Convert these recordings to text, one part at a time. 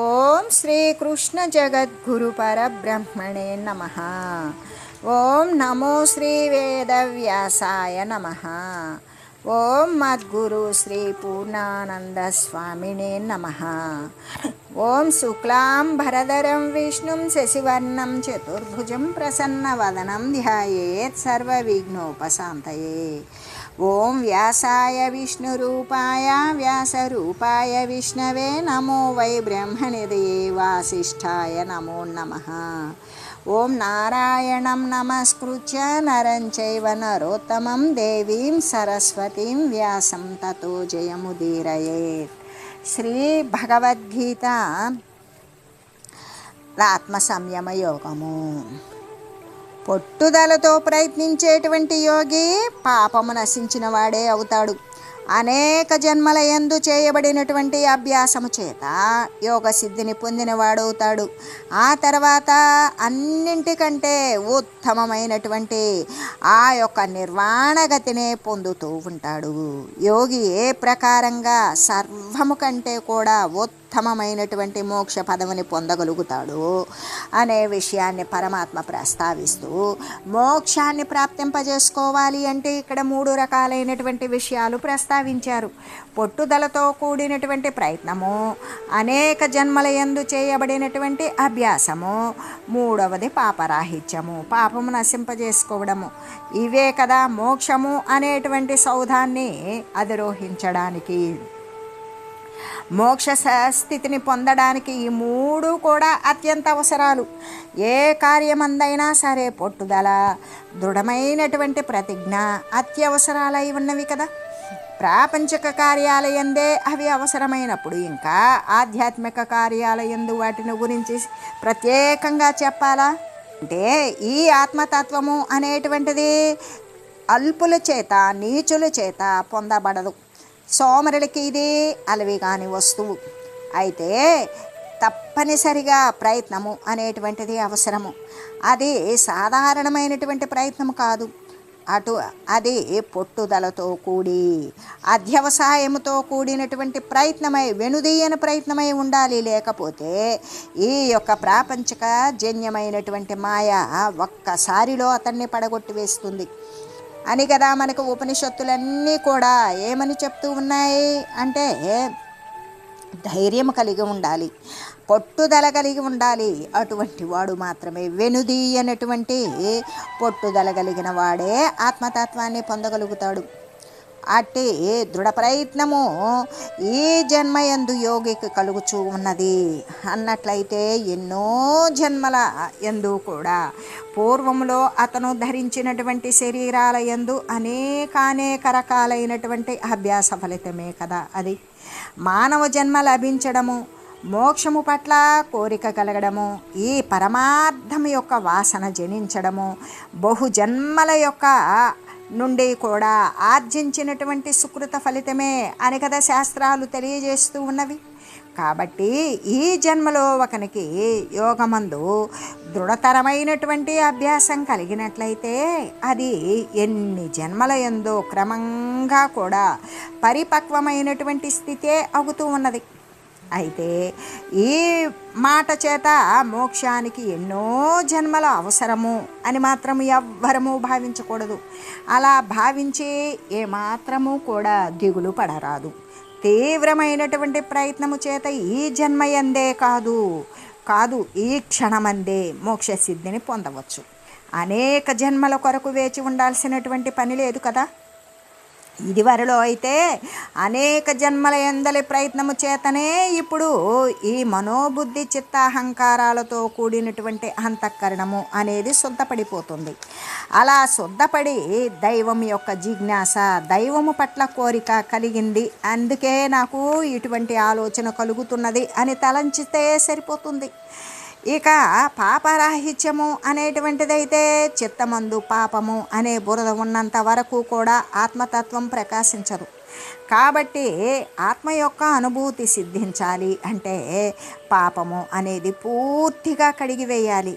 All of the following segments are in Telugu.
ఓం శ్రీ కృష్ణ జగద్గురు పరబ్రహ్మణే నమః. ఓం నమో శ్రీ వేదవ్యాసాయ నమః. ఓం మద్గురు శ్రీ పూర్ణానంద స్వామినే నమః. ఓం శుక్లాం భరధరం విష్ణుం శశివర్ణం చతుర్భుజం ప్రసన్నవదనం ధ్యాయేత్ సర్వవిఘ్నోపశాంతయే. ఓం వ్యాసాయ విష్ణురూపాయ వ్యాసరూపాయ విష్ణవే నమో వై బ్రహ్మనిధయే వాసిష్ఠాయ నమో నమః. ఓం నారాయణం నమస్కృత్య నరం చైవ నరోత్తమం దేవీం సరస్వతీం వ్యాసం తతో జయముదీరయేత్. శ్రీ భగవద్గీత ఆత్మ సంయమ యోగము. పట్టుదలతో ప్రయత్నించేటువంటి యోగి పాపము నశించిన వాడే అవుతాడు. అనేక జన్మల యందు చేయబడినటువంటి అభ్యాసము చేత యోగ సిద్ధిని పొందిన వాడవుతాడు. ఆ తర్వాత అన్నింటికంటే ఉత్తమమైనటువంటి ఆ యొక్క నిర్వాణగతినే పొందుతూ ఉంటాడు. యోగి ఏ ప్రకారంగా సర్వము కంటే కూడా ఉత్తమమైనటువంటి మోక్ష పదవిని పొందగలుగుతాడు అనే విషయాన్ని పరమాత్మ ప్రస్తావిస్తూ, మోక్షాన్ని ప్రాప్తింపజేసుకోవాలి అంటే ఇక్కడ 3 రకాలైనటువంటి విషయాలు ప్రస్తావించారు. పట్టుదలతో కూడినటువంటి ప్రయత్నము, అనేక జన్మల యందు చేయబడినటువంటి అభ్యాసము, 3వది పాపరాహిత్యము, పాపము నశింపజేసుకోవడము. ఇవే కదా మోక్షము అనేటువంటి సౌధాన్ని అధిరోహించడానికి, మోక్ష స్థితిని పొందడానికి ఈ 3 కూడా అత్యంత అవసరాలు. ఏ కార్యమందైనా సరే పట్టుదల, దృఢమైనటువంటి ప్రతిజ్ఞ అత్యవసరాలై ఉన్నవి కదా. ప్రాపంచిక కార్యాలయందే అవి అవసరమైనప్పుడు ఇంకా ఆధ్యాత్మిక కార్యాలయందు వాటిని గురించి ప్రత్యేకంగా చెప్పాలా? అంటే ఈ ఆత్మతత్వము అనేటువంటిది అల్పుల చేత, నీచుల చేత పొందబడదు. సోమరులకి ఇది అలవి కాని వస్తువు. అయితే తప్పనిసరిగా ప్రయత్నము అనేటువంటిది అవసరము. అది సాధారణమైనటువంటి ప్రయత్నం కాదు. అది పట్టుదలతో కూడి అధ్యవసాయముతో కూడినటువంటి ప్రయత్నమై, వెనుదీయని ప్రయత్నమై ఉండాలి. లేకపోతే ఈ యొక్క ప్రాపంచిక జన్యమైనటువంటి మాయ ఒక్కసారిలో అతన్ని పడగొట్టి వేస్తుంది అని కదా మనకు ఉపనిషత్తులన్నీ కూడా ఏమని చెప్తూ ఉన్నాయి అంటే, ధైర్యం కలిగి ఉండాలి, పట్టుదల కలిగి ఉండాలి. అటువంటి వాడు మాత్రమే, వెనుదీయనటువంటి పట్టుదల కలిగిన వాడే ఆత్మతత్వాన్ని పొందగలుగుతాడు. అట్టి దృఢ ప్రయత్నము ఈ జన్మయందు యోగికి కలుగుచూ ఉన్నది అన్నట్లయితే, ఎన్నో జన్మల యందు కూడా పూర్వములో అతను ధరించినటువంటి శరీరాల యందు అనేక రకాలైనటువంటి అభ్యాస ఫలితమే కదా అది. మానవ జన్మ లభించడము, మోక్షము పట్ల కోరిక కలగడము, ఈ పరమార్థం యొక్క వాసన జనించడము, బహుజన్మల యొక్క నుండి కూడా ఆర్జించినటువంటి సుకృత ఫలితమే అని కదా శాస్త్రాలు తెలియజేస్తూ ఉన్నవి. కాబట్టి ఈ జన్మలో ఒకనికి యోగమందు దృఢతరమైనటువంటి అభ్యాసం కలిగినట్లయితే అది ఎన్ని జన్మల యందో క్రమంగా కూడా పరిపక్వమైనటువంటి స్థితే అవుతూ ఉన్నది. అయితే ఈ మాట చేత మోక్షానికి ఎన్నో జన్మల అవసరము అని మాత్రం ఎవ్వరము భావించకూడదు. అలా భావించి ఏమాత్రము కూడా దిగులు పడరాదు. తీవ్రమైనటువంటి ప్రయత్నము చేత ఈ జన్మయందే కాదు ఈ క్షణమందే మోక్ష సిద్ధిని పొందవచ్చు. అనేక జన్మల కొరకు వేచి ఉండాల్సినటువంటి పని లేదు కదా. ఇదివరలో అయితే అనేక జన్మల యందలి ప్రయత్నము చేతనే ఇప్పుడు ఈ మనోబుద్ధి చిత్తాహంకారాలతో కూడినటువంటి అంతఃకరణము అనేది శుద్ధపడిపోతుంది. అలా శుద్ధపడి దైవం యొక్క జిజ్ఞాస, దైవము పట్ల కోరిక కలిగింది, అందుకే నాకు ఇటువంటి ఆలోచన కలుగుతున్నది అని తలంచితే సరిపోతుంది. ఇక పాపరాహిత్యము అనేటువంటిదైతే చిత్తమందు పాపము అనే బురద ఉన్నంత వరకు కూడా ఆత్మతత్వం ప్రకాశించదు. కాబట్టి ఆత్మ యొక్క అనుభూతి సిద్ధించాలి అంటే పాపము అనేది పూర్తిగా కడిగివేయాలి.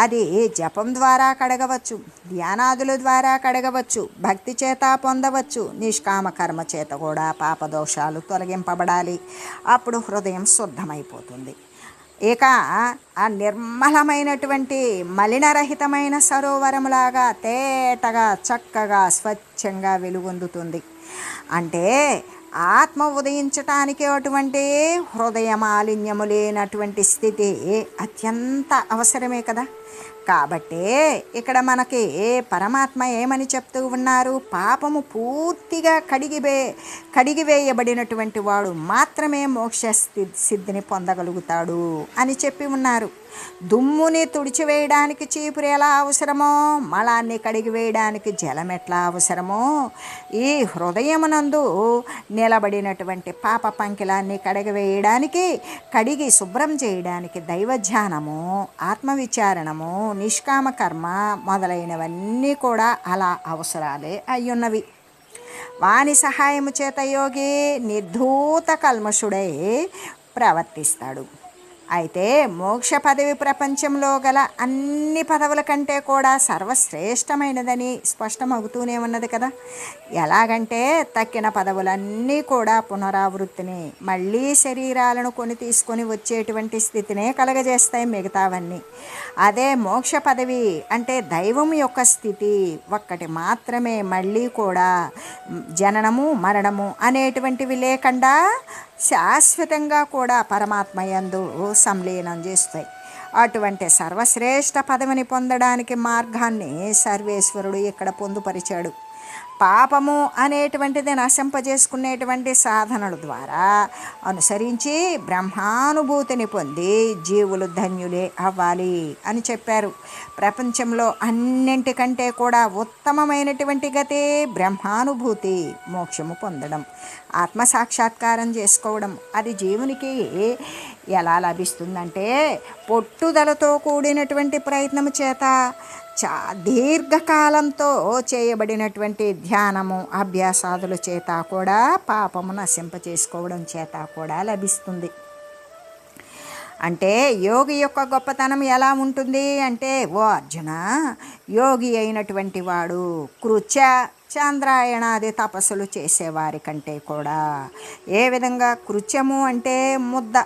అది జపం ద్వారా కడగవచ్చు, ధ్యానాదుల ద్వారా కడగవచ్చు, భక్తి చేత పొందవచ్చు, నిష్కామ కర్మ చేత కూడా పాపదోషాలు తొలగింపబడాలి. అప్పుడు హృదయం శుద్ధమైపోతుంది. ఇక ఆ నిర్మలమైనటువంటి మలినరహితమైన సరోవరములాగా తేటగా చక్కగా స్వచ్ఛంగా వెలుగొందుతుంది. అంటే ఆత్మ ఉదయించటానికి అటువంటి హృదయ మాలిన్యము లేనటువంటి స్థితి అత్యంత అవసరమే కదా. కాబట్టి ఇక్కడ మనకి పరమాత్మ ఏమని చెప్తూ ఉన్నారు, పాపము పూర్తిగా కడిగివేయబడినటువంటి వాడు మాత్రమే మోక్ష సిద్ధిని పొందగలుగుతాడు అని చెప్పి ఉన్నారు. దుమ్ముని తుడిచివేయడానికి చీపురు ఎలా అవసరమో, మలాన్ని కడిగివేయడానికి జలం ఎట్లా అవసరమో, ఈ హృదయమునందు నిలబడినటువంటి పాప పంకిలాన్ని కడిగి శుభ్రం చేయడానికి దైవధ్యానము, ఆత్మవిచారణము, నిష్కామ కర్మ మొదలైనవన్నీ కూడా అలా అవసరాలే అయ్యున్నవి. వాని సహాయము చేత యోగి నిర్ధూత కల్మషుడై ప్రవర్తిస్తాడు. అయితే మోక్ష పదవి ప్రపంచంలో గల అన్ని పదవుల కంటే కూడా సర్వశ్రేష్టమైనదని స్పష్టమవుతూనే ఉన్నది కదా. ఎలాగంటే తక్కిన పదవులన్నీ కూడా పునరావృత్తిని, మళ్ళీ శరీరాలను కొని తీసుకొని వచ్చేటువంటి స్థితినే కలగజేస్తాయి మిగతావన్నీ. అదే మోక్ష పదవి అంటే దైవం యొక్క స్థితి ఒక్కటి మాత్రమే, మళ్ళీ కూడా జననము మరణము అనేటువంటివి లేకుండా శాశ్వతంగా కూడా పరమాత్మ యందు సంలీనం చేస్తాయి. అటువంటి సర్వశ్రేష్ఠ పదవిని పొందడానికి మార్గాన్ని సర్వేశ్వరుడు ఇక్కడ పొందుపరిచాడు. పాపము అనేటువంటిది నశింపజేసుకునేటువంటి సాధనల ద్వారా అనుసరించి బ్రహ్మానుభూతిని పొంది జీవులు ధన్యులే అవ్వాలి అని చెప్పారు. ప్రపంచంలో అన్నింటికంటే కూడా ఉత్తమమైనటువంటి గతే బ్రహ్మానుభూతి, మోక్షము పొందడం, ఆత్మసాక్షాత్కారం చేసుకోవడం. అది జీవునికి ఎలా లభిస్తుందంటే పట్టుదలతో కూడినటువంటి ప్రయత్నము చేత, దీర్ఘకాలంతో చేయబడినటువంటి ధ్యానము అభ్యాసాదుల చేత కూడా, పాపము నశింపచేసుకోవడం చేత కూడా లభిస్తుంది. అంటే యోగి యొక్క గొప్పతనం ఎలా ఉంటుంది అంటే, ఓ అర్జున, యోగి అయినటువంటి వాడు కృత్య చాంద్రాయణాది తపస్సులు చేసేవారి కంటే కూడా, ఏ విధంగా కృత్యము అంటే ముద్ద,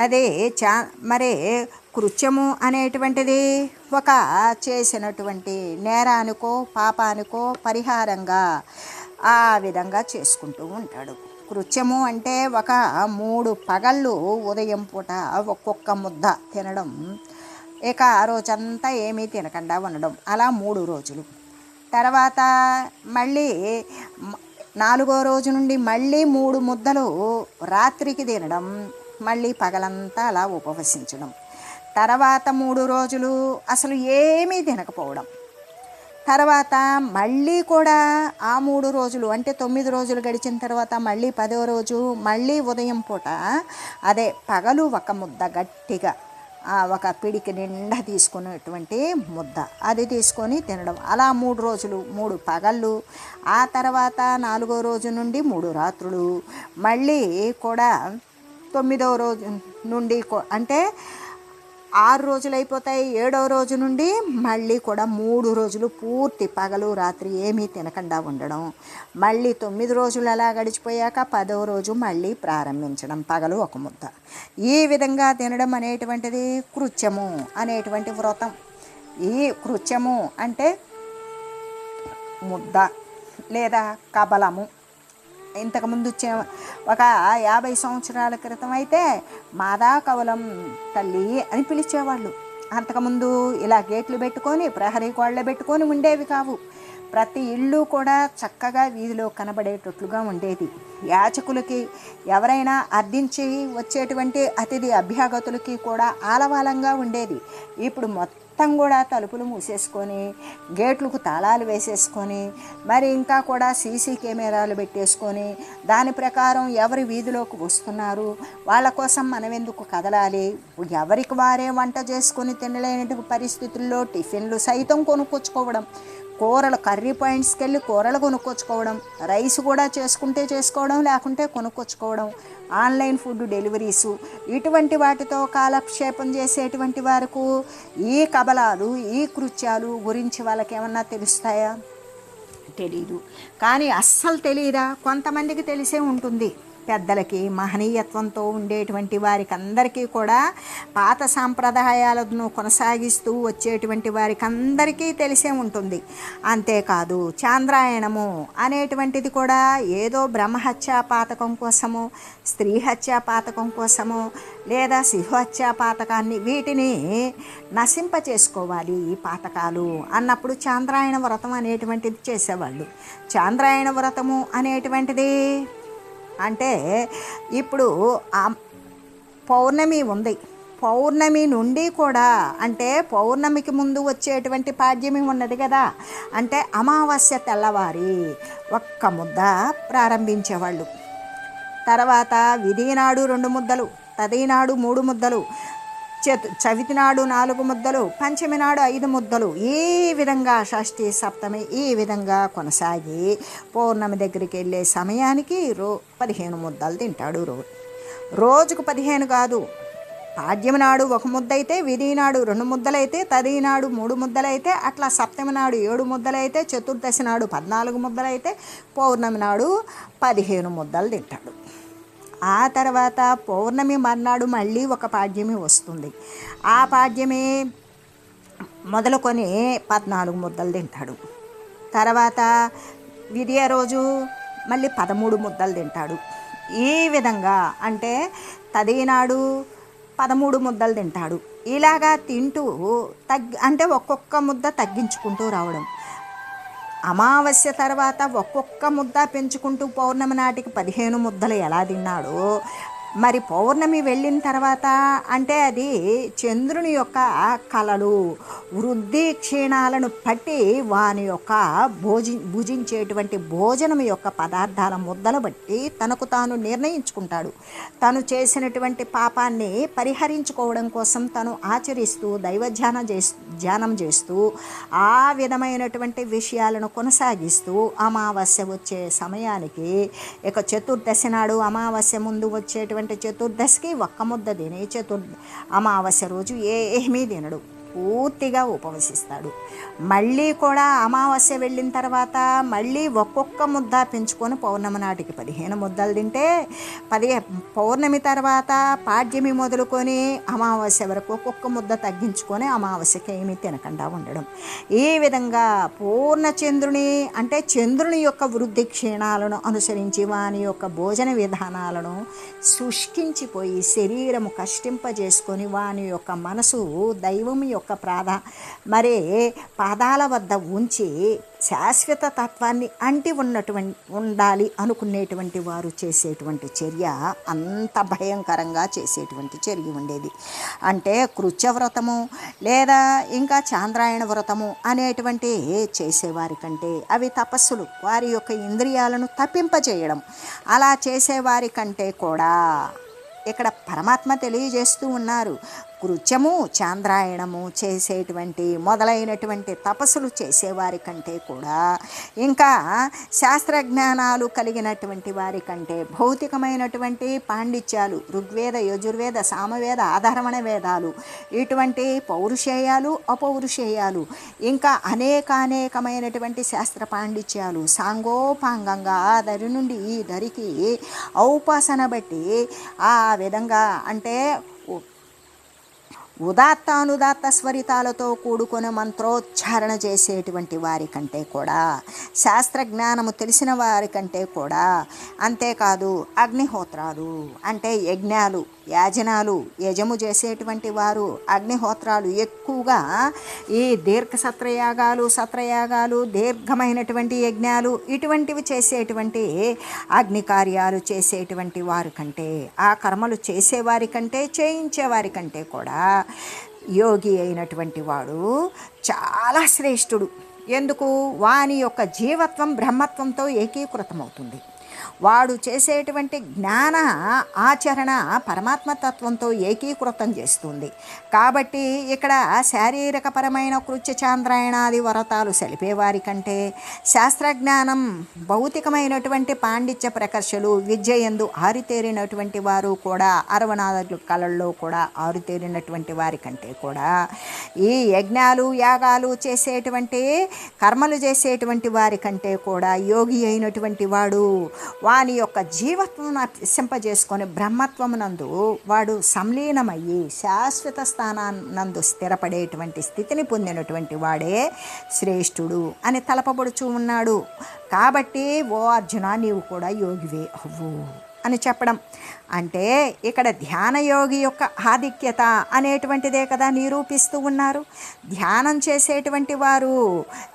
అదే మరి కృత్యము అనేటువంటిది ఒక చేసినటువంటి నేరానికో పాపానికో పరిహారంగా ఆ విధంగా చేసుకుంటూ ఉంటాడు. కృత్యము అంటే ఒక 3 పగళ్ళు ఉదయం పూట ఒక్కొక్క ముద్ద తినడం, ఇక ఆ రోజంతా ఏమీ తినకుండా ఉండడం, అలా 3 రోజులు. తర్వాత మళ్ళీ 4వ రోజు నుండి మళ్ళీ 3 ముద్దలు రాత్రికి తినడం, మళ్ళీ పగలంతా అలా ఉపవసించడం. తర్వాత 3 రోజులు అసలు ఏమీ తినకపోవడం. తర్వాత మళ్ళీ కూడా ఆ 3 రోజులు అంటే 9 రోజులు గడిచిన తర్వాత మళ్ళీ 10వ రోజు మళ్ళీ ఉదయం పూట అదే పగలు ఒక ముద్ద గట్టిగా ఒక పిడికి నిండా తీసుకునేటువంటి ముద్ద అది తీసుకొని తినడం. అలా 3 రోజులు 3 పగళ్ళు. ఆ తర్వాత 4వ రోజు నుండి 3 రాత్రులు. మళ్ళీ కూడా 9వ రోజు నుండి అంటే 6 రోజులు అయిపోతాయి. 7వ రోజు నుండి మళ్ళీ కూడా 3 రోజులు పూర్తి పగలు రాత్రి ఏమీ తినకుండా ఉండడం. మళ్ళీ 9 రోజులు అలా గడిచిపోయాక 10వ రోజు మళ్ళీ ప్రారంభించడం, పగలు ఒక ముద్ద. ఈ విధంగా తినడం అనేటువంటిది కృత్యము అనేటువంటి వ్రతం. ఈ కృత్యము అంటే ముద్ద లేదా కబలము. ఇంతకుముందు ఒక 50 సంవత్సరాల క్రితం అయితే మాదా కవలం తల్లి అని పిలిచేవాళ్ళు. అంతకుముందు ఇలా గేట్లు పెట్టుకొని ప్రహరీ గోడలు పెట్టుకొని ఉండేవి కావు. ప్రతి ఇల్లు కూడా చక్కగా వీధిలో కనబడేటట్లుగా ఉండేది. యాచకులకి, ఎవరైనా అర్థించి వచ్చేటువంటి అతిథి అభ్యాగతులకి కూడా ఆలవాలంగా ఉండేది. ఇప్పుడు మొత్తం కూడా తలుపులు మూసేసుకొని, గేట్లకు తాళాలు వేసేసుకొని, మరి ఇంకా కూడా సీసీ కెమెరాలు పెట్టేసుకొని, దాని ప్రకారం ఎవరి వీధిలోకి వస్తున్నారు, వాళ్ళ కోసం మనం ఎందుకు కదలాలి, ఎవరికి వారే వంట చేసుకొని తినలేని పరిస్థితుల్లో టిఫిన్లు సైతం కొనుక్కొచ్చుకోవడం, కూరలు కర్రీ పాయింట్స్కి వెళ్ళి కూరలు కొనుక్కొచ్చుకోవడం, రైస్ కూడా చేసుకుంటే చేసుకోవడం లేకుంటే కొనుక్కొచ్చుకోవడం, ఆన్లైన్ ఫుడ్ డెలివరీసు, ఇటువంటి వాటితో కాలక్షేపం చేసేటువంటి వరకు ఈ కబలాలు, ఈ కృత్యాలు గురించి వాళ్ళకి ఏమన్నా తెలుస్తాయా? తెలీదు. కానీ అస్సలు తెలియదా? కొంతమందికి తెలిసే ఉంటుంది. పెద్దలకి మహనీయత్వంతో ఉండేటువంటి వారికి అందరికీ కూడా పాత సాంప్రదాయాలను కొనసాగిస్తూ వచ్చేటువంటి వారికి అందరికీ తెలిసే ఉంటుంది. అంతేకాదు చాంద్రాయణము అనేటువంటిది కూడా ఏదో బ్రహ్మహత్యా పాతకం కోసము, స్త్రీ హత్యా పాతకం కోసము, లేదా శిశుహత్యా పాతకాన్ని వీటిని నశింప చేసుకోవాలి ఈ పాతకాలు అన్నప్పుడు చాంద్రాయణ వ్రతం అనేటువంటిది చేసేవాళ్ళు. చాంద్రాయణ వ్రతము అనేటువంటిది అంటే ఇప్పుడు ఆ పౌర్ణమి ఉంది, పౌర్ణమి నుండి కూడా అంటే పౌర్ణమికి ముందు వచ్చేటువంటి పాడ్యమి ఉన్నది కదా, అంటే అమావాస్య తెల్లవారి ఒక్క ముద్ద ప్రారంభించేవాళ్ళు. తర్వాత విధినాడు 2 ముద్దలు, తదినాడు 3 ముద్దలు, చవితి నాడు 4 ముద్దలు, పంచమి నాడు 5 ముద్దలు, ఈ విధంగా షష్ఠి సప్తమి ఈ విధంగా కొనసాగి పౌర్ణమి దగ్గరికి వెళ్ళే సమయానికి 15 ముద్దలు తింటాడు. రోజుకు 15 కాదు, పాడ్యమి నాడు 1 ముద్ద అయితే, విధి నాడు 2 ముద్దలైతే, తది నాడు 3 ముద్దలైతే, అట్లా సప్తమి నాడు 7 ముద్దలైతే, చతుర్దశి నాడు 14 ముద్దలైతే, పౌర్ణమి నాడు 15 ముద్దలు తింటాడు. ఆ తర్వాత పౌర్ణమి మర్నాడు మళ్ళీ ఒక పాడ్యమి వస్తుంది. ఆ పాడ్యమి మొదలుకొని 14 ముద్దలు తింటాడు. తర్వాత విధియ రోజు మళ్ళీ 13 ముద్దలు తింటాడు. ఈ విధంగా అంటే తదినాడు 13 ముద్దలు తింటాడు. ఇలాగా తింటూ అంటే ఒక్కొక్క ముద్ద తగ్గించుకుంటూ రావడం. అమావాస్య తర్వాత ఒక్కొక్క ముద్ద పెంచుకుంటూ పౌర్ణమి నాటికి 15 ముద్దలు ఎలా తిన్నాడో, మరి పౌర్ణమి వెళ్ళిన తర్వాత అంటే అది చంద్రుని యొక్క కళలు వృద్ధి క్షీణాలను బట్టి వాని యొక్క భుజించేటువంటి భోజనం యొక్క పదార్థాల ముద్దలు బట్టి తనకు తాను నిర్ణయించుకుంటాడు. తను చేసినటువంటి పాపాన్ని పరిహరించుకోవడం కోసం తను ఆచరిస్తూ ధ్యానం చేస్తూ ఆ విధమైనటువంటి విషయాలను కొనసాగిస్తూ అమావాస్య వచ్చే సమయానికి ఇక చతుర్దశి నాడు అమావాస్య ముందు వచ్చేటువంటి చతుర్దశికి ఒక్క ముద్ద తిని అమావాస్య రోజు ఏమీ తినడు, పూర్తిగా ఉపవసిస్తాడు. మళ్ళీ కూడా అమావాస్య వెళ్ళిన తర్వాత మళ్ళీ ఒక్కొక్క ముద్ద పెంచుకొని పౌర్ణమి నాటికి 15 ముద్దలు తింటే పౌర్ణమి తర్వాత పాడ్యమి మొదలుకొని అమావాస్య వరకు ఒక్కొక్క ముద్ద తగ్గించుకొని అమావాస్యకి ఏమీ తినకుండా ఉండడం. ఈ విధంగా పూర్ణ చంద్రుని అంటే చంద్రుని యొక్క వృద్ధి క్షీణాలను అనుసరించి వాని యొక్క భోజన విధానాలను శుష్కించిపోయి శరీరము కష్టింపజేసుకొని వాని యొక్క మనసు దైవం యొక్క మరి పాదాల వద్ద ఉంచి శాశ్వత తత్వాన్ని అంటి ఉండాలి అనుకునేటువంటి వారు చేసేటువంటి చర్య అంత భయంకరంగా చేసేటువంటి చర్య ఉండేది. అంటే కృత్యవ్రతము లేదా ఇంకా చాంద్రాయణ వ్రతము అనేటువంటి చేసేవారి కంటే అవి తపస్సులు, వారి యొక్క ఇంద్రియాలను తప్పింపజేయడం. అలా చేసేవారి కంటే కూడా ఇక్కడ పరమాత్మ తెలియజేస్తూ ఉన్నారు, కృత్యము చాంద్రాయణము చేసేటువంటి మొదలైనటువంటి తపస్సులు చేసేవారి కంటే కూడా ఇంకా శాస్త్రజ్ఞానాలు కలిగినటువంటి వారి కంటే భౌతికమైనటువంటి పాండిత్యాలు ఋగ్వేద యజుర్వేద సామవేద ఆధర్వణ వేదాలు ఇటువంటి పౌరుషేయాలు అపౌరుషేయాలు ఇంకా అనేకమైనటువంటి శాస్త్ర పాండిత్యాలు సాంగోపాంగంగా ఆ దరి నుండి ఈ దరికి ఔపాసన బట్టి ఆ విధంగా అంటే ఉదాత్తానుదాత్త స్వరితాలతో కూడుకొని మంత్రోచ్చారణ చేసేటువంటి వారి కంటే కూడా శాస్త్రజ్ఞానము తెలిసిన వారి కంటే కూడా అంతేకాదు అగ్నిహోత్రాలు అంటే యజ్ఞాలు యాజనాలు యజము చేసేటువంటి వారు అగ్నిహోత్రాలు ఎక్కువగా ఈ సత్రయాగాలు దీర్ఘమైనటువంటి యజ్ఞాలు ఇటువంటివి చేసేటువంటి అగ్ని కార్యాలు చేసేటువంటి వారి కంటే ఆ కర్మలు చేసేవారి కంటే చేయించేవారి కంటే కూడా యోగి అయినటువంటి వాడు చాలా శ్రేష్ఠుడు. ఎందుకు? వాని యొక్క జీవత్వం బ్రహ్మత్వంతో ఏకీకృతమవుతుంది. వాడు చేసేటువంటి జ్ఞాన ఆచరణ పరమాత్మతత్వంతో ఏకీకృతం చేస్తుంది. కాబట్టి ఇక్కడ శారీరకపరమైన కృత్య చాంద్రాయణాది వ్రతాలు సెలిపేవారి కంటే శాస్త్రజ్ఞానం భౌతికమైనటువంటి పాండిత్య ప్రకర్షలు విద్య యందు ఆరితేరినటువంటి వారు కూడా 64 కళల్లో కూడా ఆరితేరినటువంటి వారి కంటే కూడా ఈ యజ్ఞాలు యాగాలు చేసేటువంటి కర్మలు చేసేటువంటి వారి కంటే కూడా యోగి అయినటువంటి వాడు వాని యొక్క జీవత్వం నశింపజేసుకొని బ్రహ్మత్వమునందు వాడు సంలీనమయ్యి శాశ్వత స్థానానందు స్థిరపడేటువంటి స్థితిని పొందినటువంటి వాడే శ్రేష్ఠుడు అని తలపబడుచు ఉన్నాడు. కాబట్టి ఓ అర్జున, నీవు కూడా యోగివే అవ్వు అని చెప్పడం అంటే ఇక్కడ ధ్యానయోగి యొక్క ఆధిక్యత అనేటువంటిదే కదా నిరూపిస్తూ ఉన్నారు. ధ్యానం చేసేటువంటి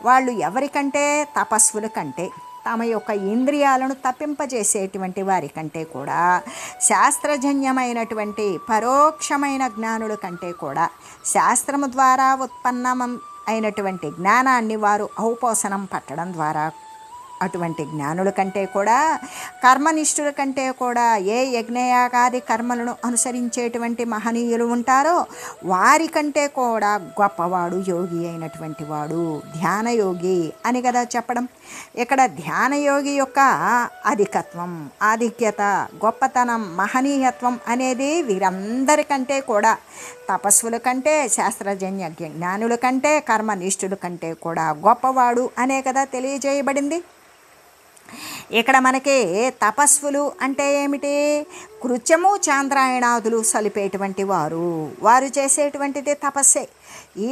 వాళ్ళు ఎవరికంటే తపస్సుల కంటే, తమ యొక్క ఇంద్రియాలను తప్పింపజేసేటువంటి వారి కంటే కూడా, శాస్త్రజన్యమైనటువంటి పరోక్షమైన జ్ఞానుల కంటే కూడా, శాస్త్రము ద్వారా ఉత్పన్నం అయినటువంటి జ్ఞానాన్ని వారు ఔపోసనం పట్టడం ద్వారా అటువంటి జ్ఞానుల కంటే కూడా, కర్మనిష్ఠుల కంటే కూడా, ఏ యజ్ఞయాగాది కర్మలను అనుసరించేటువంటి మహనీయులు ఉంటారో వారికంటే కూడా గొప్పవాడు యోగి అయినటువంటి వాడు ధ్యానయోగి అని కదా చెప్పడం. ఇక్కడ ధ్యానయోగి యొక్క అధికత్వం, ఆధిక్యత, గొప్పతనం, మహనీయత్వం అనేది వీరందరికంటే కూడా, తపస్సుల కంటే, శాస్త్రజన్య జ్ఞానుల కంటే, కర్మనిష్ఠుల కంటే కూడా గొప్పవాడు అనే కదా తెలియజేయబడింది. ఇక్కడ మనకి తపస్సులు అంటే ఏమిటి? కృత్యము చాంద్రాయణాదులు సలిపేటువంటి వారు చేసేటువంటిది తపస్సే.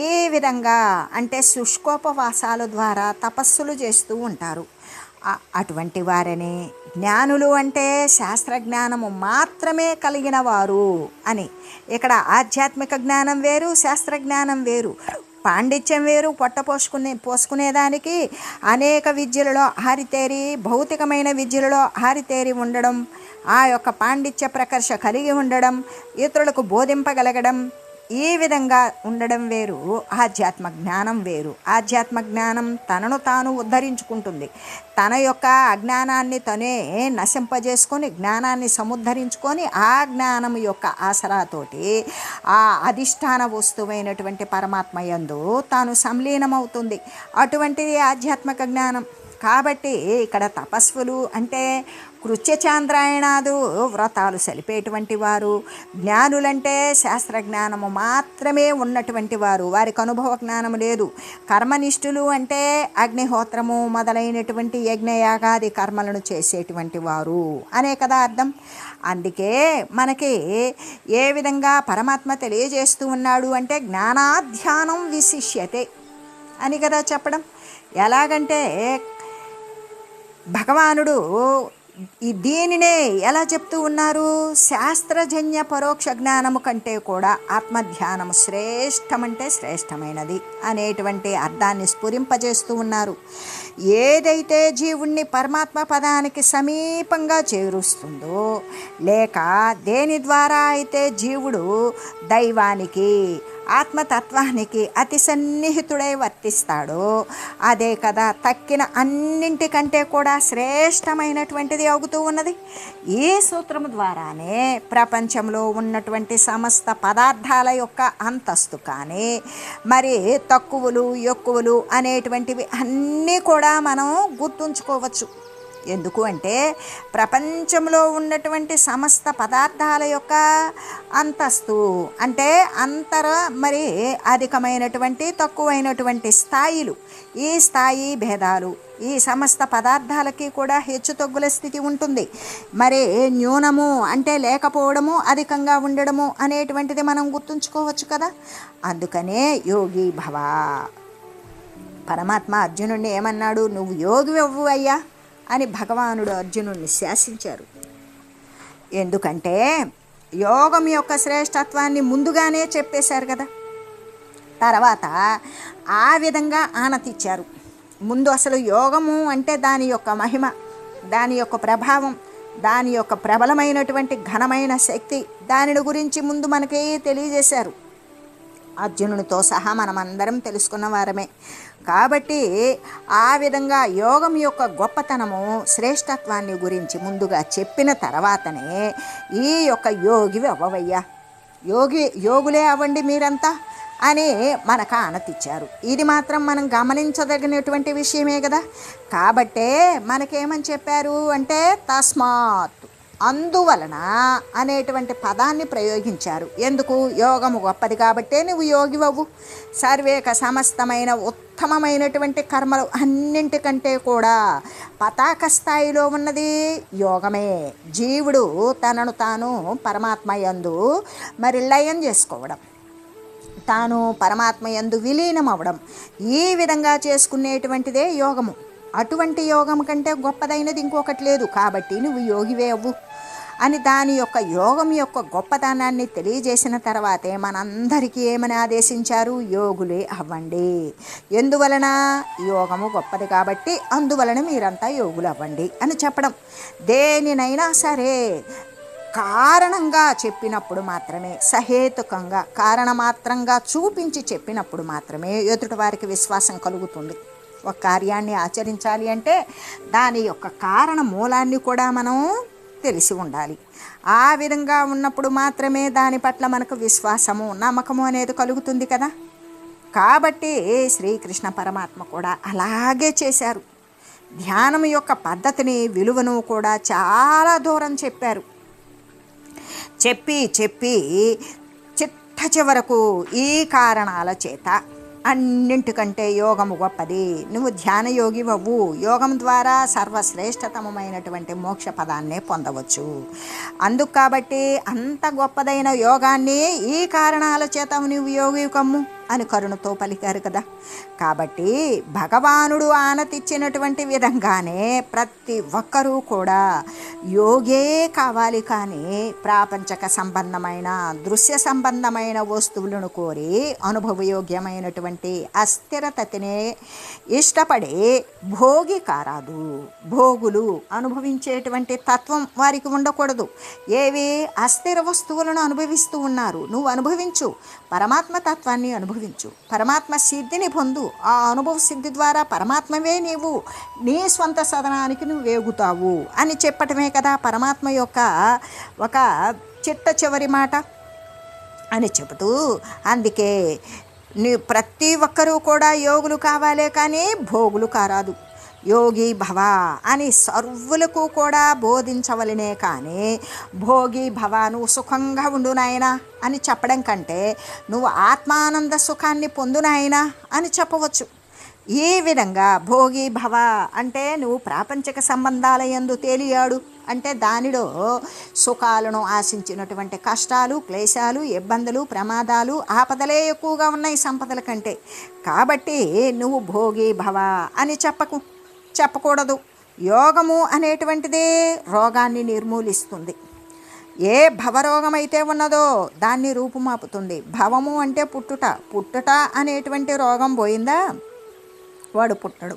ఈ విధంగా అంటే శుష్కోపవాసాల ద్వారా తపస్సులు చేస్తూ ఉంటారు. అటువంటి వారని జ్ఞానులు అంటే శాస్త్రజ్ఞానము మాత్రమే కలిగిన వారు అని. ఇక్కడ ఆధ్యాత్మిక జ్ఞానం వేరు, శాస్త్రజ్ఞానం వేరు. పాండిత్యం వేరు. పోసుకునేదానికి అనేక విద్యలలో ఆరితేరి, భౌతికమైన విద్యలలో ఆరితేరి ఉండడం, ఆ యొక్క పాండిత్య ప్రకర్ష కలిగి ఉండడం, ఇతరులకు బోధింపగలగడం, ఈ విధంగా ఉండడం వేరు. ఆధ్యాత్మ జ్ఞానం వేరు. ఆధ్యాత్మ జ్ఞానం తనను తాను ఉద్ధరించుకుంటుంది. తన యొక్క అజ్ఞానాన్ని తనే నశింపజేసుకొని, జ్ఞానాన్ని సముద్ధరించుకొని, ఆ జ్ఞానం యొక్క ఆసరాతోటి ఆ అధిష్టాన వస్తువైనటువంటి పరమాత్మ యందు తాను సంలీనమవుతుంది. అటువంటిది ఆధ్యాత్మిక జ్ఞానం. కాబట్టి ఇక్కడ తపస్సులు అంటే కృత్యచాంద్రాయణాదు వ్రతాలు సలిపేటువంటి వారు, జ్ఞానులంటే శాస్త్రజ్ఞానము మాత్రమే ఉన్నటువంటి వారు, వారికి అనుభవ జ్ఞానము లేదు. కర్మనిష్ఠులు అంటే అగ్నిహోత్రము మొదలైనటువంటి యజ్ఞయాగాది కర్మలను చేసేటువంటి వారు అనే కదా అర్థం. అందుకే మనకి ఏ విధంగా పరమాత్మ తెలియజేస్తూ ఉన్నాడు అంటే జ్ఞానాధ్యానం విశిష్యతే అని కదా చెప్పడం. ఎలాగంటే భగవానుడు దీనినే ఎలా చెప్తూ ఉన్నారు? శాస్త్రజన్య పరోక్ష జ్ఞానము కంటే కూడా ఆత్మధ్యానము శ్రేష్టమంటే శ్రేష్టమైనది అనేటువంటి అర్థాన్ని స్ఫురింపజేస్తూ ఉన్నారు. ఏదైతే జీవుణ్ణి పరమాత్మ పదానికి సమీపంగా చేరుస్తుందో, లేక దేని ద్వారా అయితే జీవుడు దైవానికి, ఆత్మతత్వానికి అతి సన్నిహితుడై వర్తిస్తాడో అదే కదా తక్కిన అన్నింటికంటే కూడా శ్రేష్టమైనటువంటిది అవుతూ ఉన్నది. ఈ సూత్రము ద్వారానే ప్రపంచంలో ఉన్నటువంటి సమస్త పదార్థాల యొక్క అంతస్తు కానీ, మరి తక్కువలు ఎక్కువలు అనేటువంటివి అన్నీ కూడా మనం గుర్తుంచుకోవచ్చు. ఎందుకు అంటే ప్రపంచంలో ఉన్నటువంటి సమస్త పదార్థాల యొక్క అంతస్తు అంటే మరి అధికమైనటువంటి, తక్కువైనటువంటి స్థాయిలు, ఈ స్థాయి భేదాలు ఈ సమస్త పదార్థాలకి కూడా హెచ్చుతగ్గుల స్థితి ఉంటుంది. మరి న్యూనము అంటే లేకపోవడము, అధికంగా ఉండడము అనేటువంటిది మనం గుర్తుంచుకోవచ్చు కదా. అందుకనే యోగి భవ. పరమాత్మ అర్జునుడిని ఏమన్నాడు? నువ్వు యోగి అవ్వు అయ్యా అని భగవానుడు అర్జునుడిని శాసించారు. ఎందుకంటే యోగం యొక్క శ్రేష్టత్వాన్ని ముందుగానే చెప్పేశారు కదా. తర్వాత ఆ విధంగా ఆనతిచ్చారు. ముందు అసలు యోగము అంటే దాని యొక్క మహిమ, దాని యొక్క ప్రభావం, దాని యొక్క ప్రబలమైనటువంటి ఘనమైన శక్తి, దానిని గురించి ముందు మనకి తెలియజేశారు. అర్జునునితో సహా మనమందరం తెలుసుకున్న వారమే. కాబట్టి ఆ విధంగా యోగం యొక్క గొప్పతనము, శ్రేష్టత్వాన్ని గురించి ముందుగా చెప్పిన తర్వాతనే ఈ యొక్క యోగివి అవ్వవయ్యా, యోగులే అవ్వండి మీరంతా అని మనకు ఆనతిచ్చారు. ఇది మాత్రం మనం గమనించదగినటువంటి విషయమే కదా. కాబట్టే మనకేమని చెప్పారు అంటే తస్మాత్ అందువలన అనేటువంటి పదాన్ని ప్రయోగించారు. ఎందుకు? యోగము గొప్పది కాబట్టే నువ్వు యోగివవు. సర్వేక సమస్తమైన ఉత్తమమైనటువంటి కర్మలు అన్నింటికంటే కూడా పతాక స్థాయిలో ఉన్నది యోగమే. జీవుడు తనను తాను పరమాత్మ యందు మరి లయం చేసుకోవడం, తాను పరమాత్మ యందు విలీనం అవ్వడం, ఈ విధంగా చేసుకునేటువంటిదే యోగము. అటువంటి యోగం కంటే గొప్పదైనది ఇంకొకటి లేదు. కాబట్టి నువ్వు యోగివే అవ్వు అని దాని యొక్క యోగం యొక్క గొప్పతనాన్ని తెలియజేసిన తర్వాతే మనందరికీ ఏమని ఆదేశించారు? యోగులే అవ్వండి. ఎందువలన? యోగము గొప్పది కాబట్టి అందువలన మీరంతా యోగులు అవ్వండి అని చెప్పడం. దేనినైనా సరే కారణంగా చెప్పినప్పుడు మాత్రమే, సహేతుకంగా కారణమాత్రంగా చూపించి చెప్పినప్పుడు మాత్రమే ఎదుటి వారికి విశ్వాసం కలుగుతుంది. ఒక కార్యాన్ని ఆచరించాలి అంటే దాని యొక్క కారణ మూలాన్ని కూడా మనం తెలిసి ఉండాలి. ఆ విధంగా ఉన్నప్పుడు మాత్రమే దాని పట్ల మనకు విశ్వాసము, నమ్మకము అనేది కలుగుతుంది కదా. కాబట్టి శ్రీకృష్ణ పరమాత్మ కూడా అలాగే చేశారు. ధ్యానం యొక్క పద్ధతిని, విలువను కూడా చాలా దూరం చెప్పారు. చెప్పి చిట్ట చివరకు ఈ కారణాల చేత అన్నింటికంటే యోగము గొప్పది, నువ్వు ధ్యానయోగి అవ్వు, యోగం ద్వారా సర్వశ్రేష్టతమైనటువంటి మోక్ష పదాన్నే పొందవచ్చు. అందుకు కాబట్టి అంత గొప్పదైన యోగాన్ని ఈ కారణాల చేత నువ్వు యోగి కమ్ము అని కరుణతో పలికారు కదా. కాబట్టి భగవానుడు ఆనతిచ్చినటువంటి విధంగానే ప్రతి ఒక్కరూ కూడా యోగే కావాలి. కానీ ప్రాపంచక సంబంధమైన, దృశ్య సంబంధమైన వస్తువులను కోరి అనుభవయోగ్యమైనటువంటి అస్థిరతనే ఇష్టపడే భోగి కారాదు. భోగులు అనుభవించేటువంటి తత్వం వారికి ఉండకూడదు. ఏవి? అస్థిర వస్తువులను అనుభవిస్తూ ఉన్నారు. నువ్వు అనుభవించు, పరమాత్మ తత్వాన్ని అనుభవించు, పరమాత్మ సిద్ధిని పొందు. ఆ అనుభవ సిద్ధి ద్వారా పరమాత్మవే నీవు నీ స్వంత సదనానికి నువ్వు వేగుతావు అని చెప్పటమే కదా పరమాత్మ యొక్క ఒక చిట్ట చివరి మాట అని చెబుతూ, అందుకే ప్రతి ఒక్కరూ కూడా యోగులు కావాలే కానీ భోగులు కారాదు. యోగి భవ అని సర్వులకు కూడా బోధించవలనే కానీ భోగి భవ, నువ్వు సుఖంగా ఉండు నాయనా అని చెప్పడం కంటే నువ్వు ఆత్మానంద సుఖాన్ని పొందు నాయనా అని చెప్పవచ్చు. ఈ విధంగా భోగి భవ అంటే నువ్వు ప్రాపంచిక సంబంధాల యందు తేలియాడు అంటే దానిలో సుఖాలను ఆశించినటువంటి కష్టాలు, క్లేశాలు, ఇబ్బందులు, ప్రమాదాలు, ఆపదలే ఎక్కువగా ఉన్నాయి సంపదల కంటే. కాబట్టి నువ్వు భోగి భవ అని చెప్పకూడదు. యోగము అనేటువంటిదే రోగాన్ని నిర్మూలిస్తుంది. ఏ భవరోగం అయితే ఉన్నదో దాన్ని రూపుమాపుతుంది. భవము అంటే పుట్టుట అనేటువంటి రోగం పోయిందా వాడు పుట్టడు.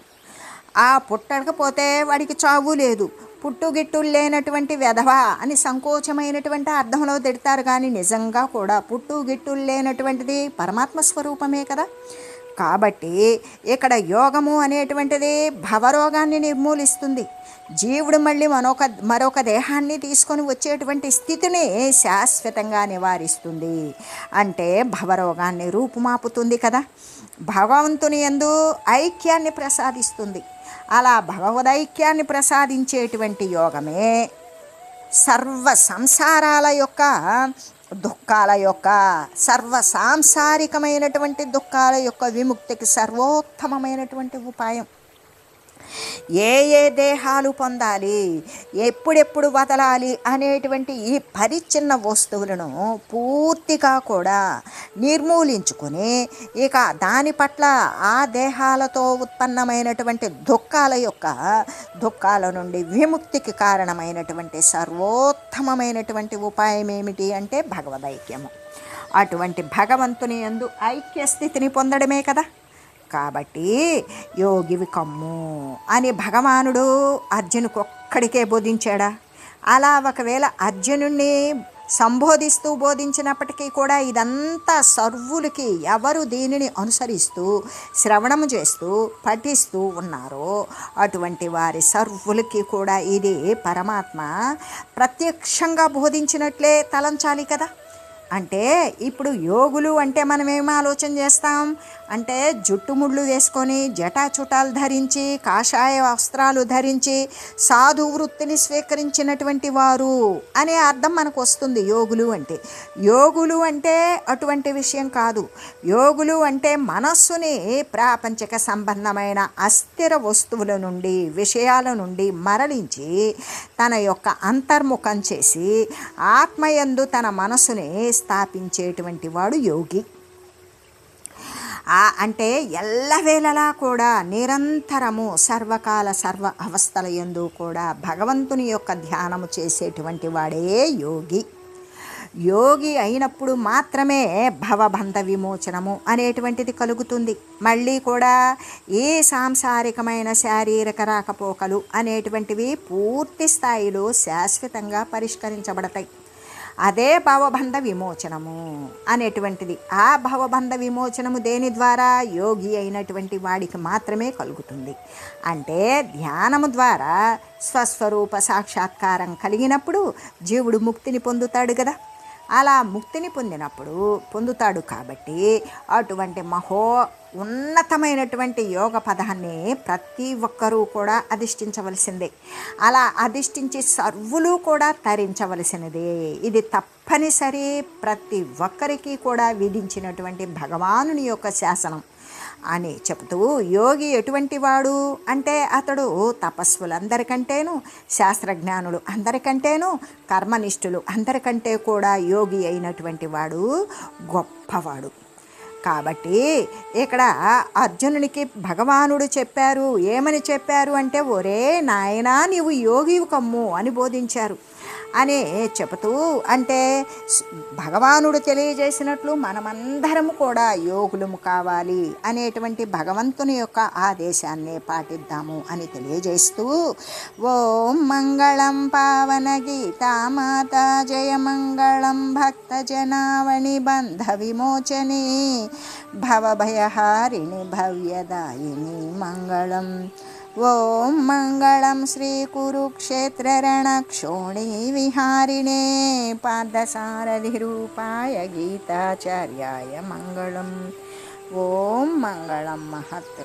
ఆ పుట్టకపోతే వాడికి చావు లేదు. పుట్టుగిట్టులు లేనటువంటి వెధవ అని సంకోచమైనటువంటి అర్థంలో తిడతారు. కానీ నిజంగా కూడా పుట్టుగిట్టులు లేనటువంటిది పరమాత్మ స్వరూపమే కదా. కాబట్టి ఇక్కడ యోగము అనేటువంటిది భవరోగాన్ని నిర్మూలిస్తుంది. జీవుడు మళ్ళీ మరొక దేహాన్ని తీసుకొని వచ్చేటువంటి స్థితిని శాశ్వతంగా నివారిస్తుంది. అంటే భవరోగాన్ని రూపుమాపుతుంది కదా. భగవంతుని యందు ఐక్యాన్ని ప్రసాదిస్తుంది. అలా భగవదైక్యాన్ని ప్రసాదించేటువంటి యోగమే సర్వ సంసారాల యొక్క దుఃఖాల యొక్క, సర్వ సాంసారికమైనటువంటి దుఃఖాల యొక్క విముక్తికి సర్వోత్తమమైనటువంటి ఉపాయం. ఏ దేహాలు పొందాలి, ఎప్పుడెప్పుడు వదలాలి అనేటువంటి ఈ పరిచ్ఛిన్న వస్తువులను పూర్తిగా కూడా నిర్మూలించుకొని ఇక దాని పట్ల ఆ దేహాలతో ఉత్పన్నమైనటువంటి దుఃఖాల నుండి విముక్తికి కారణమైనటువంటి సర్వోత్తమమైనటువంటి ఉపాయం ఏమిటి అంటే భగవదైక్యము. అటువంటి భగవంతుని యందు ఐక్య స్థితిని పొందడమే కదా. కాబట్టి యోగివి కమ్ము అని భగవానుడు అర్జునుకు ఒక్కడికే బోధించాడా? అలా ఒకవేళ అర్జునుడిని సంబోధిస్తూ బోధించినప్పటికీ కూడా ఇదంతా సర్వులకి ఎవరు దీనిని అనుసరిస్తూ శ్రవణము చేస్తూ పఠిస్తూ ఉన్నారో అటువంటి వారి సర్వులకి కూడా ఇది పరమాత్మ ప్రత్యక్షంగా బోధించినట్లే తలంచాలి కదా. అంటే ఇప్పుడు యోగులు అంటే మనం ఏం ఆలోచన చేస్తాం అంటే జుట్టుముళ్ళు వేసుకొని జటాచుటాలు ధరించి కాషాయ వస్త్రాలు ధరించి సాధు వృత్తిని స్వీకరించినటువంటి వారు అనే అర్థం మనకు వస్తుంది యోగులు అంటే. యోగులు అంటే అటువంటి విషయం కాదు. యోగులు అంటే మనస్సుని ప్రాపంచిక సంబంధమైన అస్థిర వస్తువుల నుండి విషయాల నుండి మరలించి తన యొక్క అంతర్ముఖం చేసి ఆత్మయందు తన మనస్సుని స్థాపించేటువంటి వాడు యోగి. అంటే ఎల్లవేళలా కూడా నిరంతరము సర్వకాల సర్వ అవస్థల యందు కూడా భగవంతుని యొక్క ధ్యానము చేసేటువంటి వాడే యోగి. యోగి అయినప్పుడు మాత్రమే భవబంధ విమోచనము అనేటువంటిది కలుగుతుంది. మళ్ళీ కూడా ఏ సాంసారికమైన శారీరక రాకపోకలు అనేటువంటివి పూర్తి స్థాయిలో శాశ్వతంగా పరిష్కరించబడతాయి. అదే భవబంధ విమోచనము అనేటువంటిది. ఆ భవబంధ విమోచనము దేని ద్వారా? యోగి అయినటువంటి వాడికి మాత్రమే కలుగుతుంది. అంటే ధ్యానము ద్వారా స్వస్వరూప సాక్షాత్కారం కలిగినప్పుడు జీవుడు ముక్తిని పొందుతాడు కదా. అలా ముక్తిని పొందుతాడు కాబట్టి అటువంటి ఉన్నతమైనటువంటి యోగ పదాన్ని ప్రతి ఒక్కరూ కూడా అధిష్ఠించవలసిందే. అలా అధిష్ఠించి సర్వులు కూడా తరించవలసినదే. ఇది తప్పనిసరి ప్రతి ఒక్కరికి కూడా విధించినటువంటి భగవానుని యొక్క శాసనం అని చెబుతూ, యోగి ఎటువంటి వాడు అంటే అతడు తపస్సులందరికంటేను, శాస్త్రజ్ఞానులు అందరికంటేను, కర్మనిష్ఠులు అందరికంటే కూడా యోగి అయినటువంటి వాడు గొప్పవాడు. కాబట్టి ఇక్కడ అర్జునునికి భగవానుడు చెప్పారు. ఏమని చెప్పారు అంటే, ఒరే నాయనా నీవు యోగివి కమ్ము అని బోధించారు అని చెబుతూ, అంటే భగవానుడు తెలియజేసినట్లు మనమందరము కూడా యోగులము కావాలి అనేటువంటి భగవంతుని యొక్క ఆదేశాన్ని పాటిద్దాము అని తెలియజేస్తూ, ఓం మంగళం పావన గీతామాత జయ మంగళం భక్త జనావణి బంధ విమోచని భవభయహారిణి భవ్యదాయిని మంగళం. ఓం మంగళం శ్రీ కురుక్షేత్ర రణక్షోణి విహారిణే పార్థసారథి రూపాయ గీతాచార్యాయ మంగళం. ఓం మంగళం మహత్.